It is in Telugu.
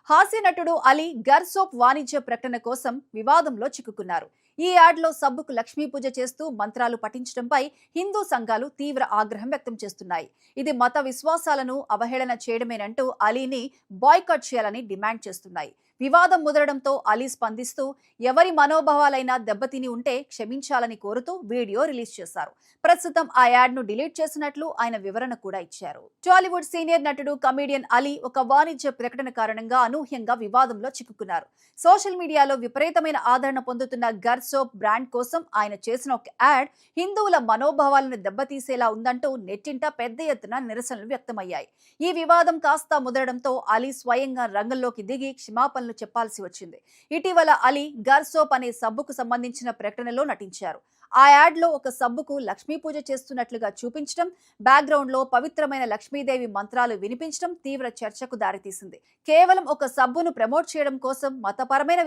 హాస్య నటుడు అలీ గర్ సోప్ వాణిజ్య ప్రకటన కోసం వివాదంలో చిక్కుకున్నారు. ఈ యాడ్లో సబ్బుకు లక్ష్మీ పూజ చేస్తూ మంత్రాలు పఠించడంపై హిందూ సంఘాలు తీవ్ర ఆగ్రహం వ్యక్తం చేస్తున్నాయి. ఇది మత విశ్వాసాలను అవహేళన చేయడమేనంటూ అలీని బాయ్కాట్ చేయాలని డిమాండ్ చేస్తున్నాయి. వివాదం ముదరడంతో అలీ స్పందిస్తూ ఎవరి మనోభావాలైనా దెబ్బతిని ఉంటే క్షమించాలని కోరుతూ వీడియో రిలీజ్ చేశారు. ప్రస్తుతం ఆ యాడ్ ను డిలీట్ చేసినట్లు ఆయన వివరణ కూడా ఇచ్చారు. టాలీవుడ్ సీనియర్ నటుడు కమీడియన్ అలీ ఒక వాణిజ్య ప్రకటన కారణంగా అనూహ్యంగా వివాదంలో చిక్కుకున్నారు. సోషల్ మీడియాలో విపరీతమైన ఆదరణ పొందుతున్న గర్ సోప్ బ్రాండ్ కోసం ఆయన చేసిన ఒక యాడ్ హిందువుల మనోభావాలను దెబ్బతీసేలా ఉందంటూ నెట్టింట పెద్ద ఎత్తున నిరసనలు వ్యక్తమయ్యాయి. ఈ వివాదం కాస్త ముదరడంతో అలీ స్వయంగా రంగంలోకి దిగి క్షమాపణలు చెప్పాల్సి వచ్చింది. ఇటీవల అలీ గర్ సోప్ అనే సబ్బుకు సంబంధించిన ప్రకటనలో నటించారు. ఆ యాడ్ లో ఒక సబ్బుకు లక్ష్మీ పూజ చేస్తున్నట్లుగా చూపించడం, బ్యాక్గ్రౌండ్ లో పవిత్రమైన లక్ష్మీదేవి మంత్రాలు వినిపించడం తీవ్ర చర్చకు దారితీసింది. కేవలం ఒక సబ్బును ప్రమోట్ చేయడం కోసం మతపరమైన